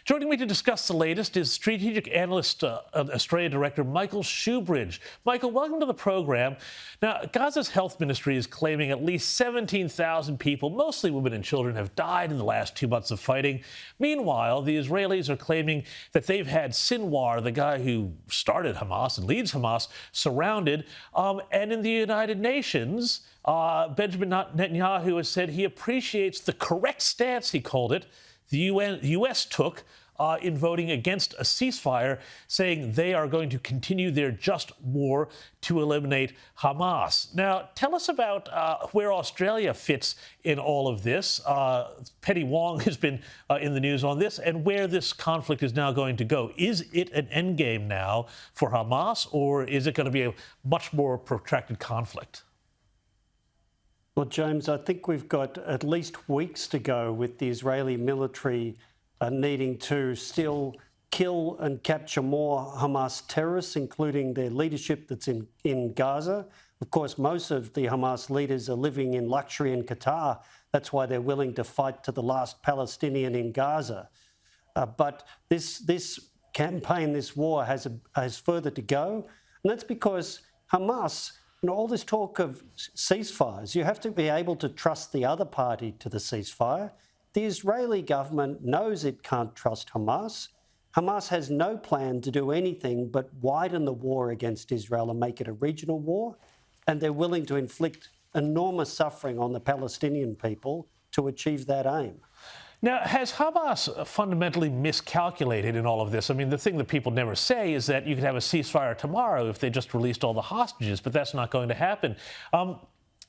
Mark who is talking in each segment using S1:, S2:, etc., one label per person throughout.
S1: Joining me to discuss the latest is strategic analyst, Australia Director Michael Shoebridge. Michael, welcome to the program. Now, Gaza's health ministry is claiming at least 17,000 people, mostly women and children, have died in the last 2 months of fighting. Meanwhile, the Israelis are claiming that they've had Sinwar, the guy who started Hamas and leads Hamas, surrounded. And in the United Nations, Benjamin Netanyahu has said he appreciates the correct stance, he called it, the U.S. took in voting against a ceasefire, saying they are going to continue their just war to eliminate Hamas. Now, tell us about where Australia fits in all of this. Penny Wong has been in the news on this, and where this conflict is now going to go. Is it an endgame now for Hamas, or is it going to be a much more protracted conflict?
S2: Well, James, I think we've got at least weeks to go with the Israeli military needing to still kill and capture more Hamas terrorists, including their leadership that's in Gaza. Of course, most of the Hamas leaders are living in luxury in Qatar. That's why they're willing to fight to the last Palestinian in Gaza. But this campaign, this war has further to go. And that's because Hamas, all this talk of ceasefires, you have to be able to trust the other party to the ceasefire. The Israeli government knows it can't trust Hamas. Hamas has no plan to do anything but widen the war against Israel and make it a regional war. And they're willing to inflict enormous suffering on the Palestinian people to achieve that aim.
S1: Now, has Hamas fundamentally miscalculated in all of this? I mean, the thing that people never say is that you could have a ceasefire tomorrow if they just released all the hostages, but that's not going to happen.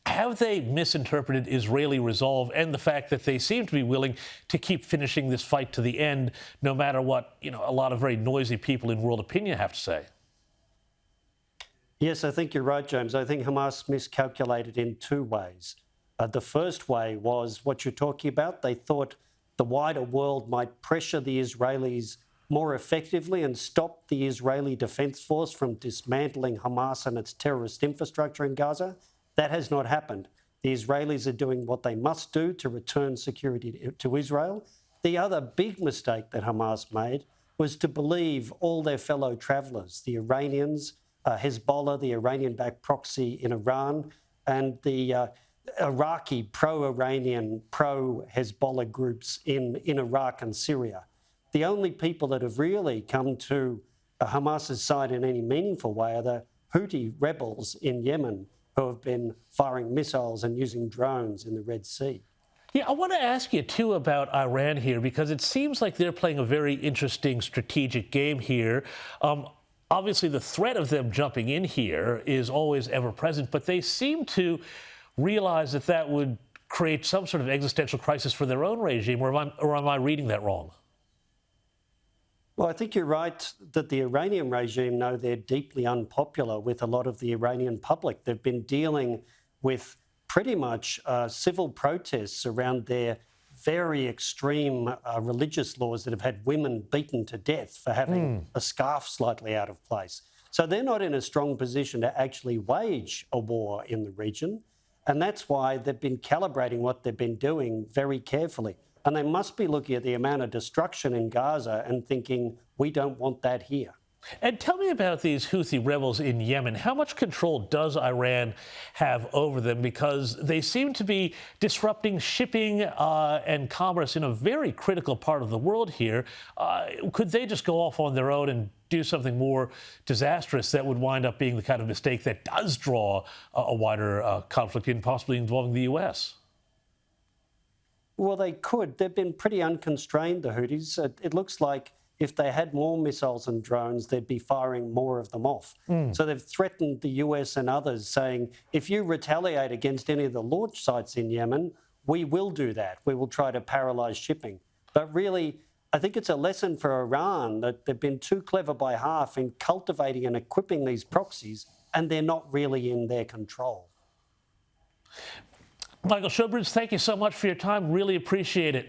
S1: Have they misinterpreted Israeli resolve and the fact that they seem to be willing to keep finishing this fight to the end, no matter what, a lot of very noisy people in world opinion have to say?
S2: Yes, I think you're right, James. I think Hamas miscalculated in two ways. The first way was what you're talking about. They thought the wider world might pressure the Israelis more effectively and stop the Israeli Defense Force from dismantling Hamas and its terrorist infrastructure in Gaza. That has not happened. The Israelis are doing what they must do to return security to Israel. The other big mistake that Hamas made was to believe all their fellow travellers, the Iranians, Hezbollah, the Iranian-backed proxy in Iran, and the Iraqi pro-Iranian, pro-Hezbollah groups in Iraq and Syria. The only people that have really come to Hamas's side in any meaningful way are the Houthi rebels in Yemen, who have been firing missiles and using drones in the Red Sea.
S1: Yeah, I want to ask you, too, about Iran here, because it seems like they're playing a very interesting strategic game here. Obviously, the threat of them jumping in here is always ever present, but they seem to realize that that would create some sort of existential crisis for their own regime, or am I reading that wrong?
S2: Well, I think you're right that the Iranian regime know they're deeply unpopular with a lot of the Iranian public. They've been dealing with pretty much civil protests around their very extreme religious laws that have had women beaten to death for having a scarf slightly out of place. So they're not in a strong position to actually wage a war in the region. And that's why they've been calibrating what they've been doing very carefully. And they must be looking at the amount of destruction in Gaza and thinking, we don't want that here.
S1: And tell me about these Houthi rebels in Yemen. How much control does Iran have over them? Because they seem to be disrupting shipping and commerce in a very critical part of the world here. Could they just go off on their own and do something more disastrous that would wind up being the kind of mistake that does draw a wider conflict in, possibly involving the U.S.?
S2: Well, they could. They've been pretty unconstrained, the Houthis. It looks like if they had more missiles and drones, they'd be firing more of them off. So they've threatened the US and others, saying, if you retaliate against any of the launch sites in Yemen, we will do that. We will try to paralyse shipping. But really, I think it's a lesson for Iran that they've been too clever by half in cultivating and equipping these proxies, and they're not really in their control.
S1: Michael Shoebridge, thank you so much for your time. Really appreciate it.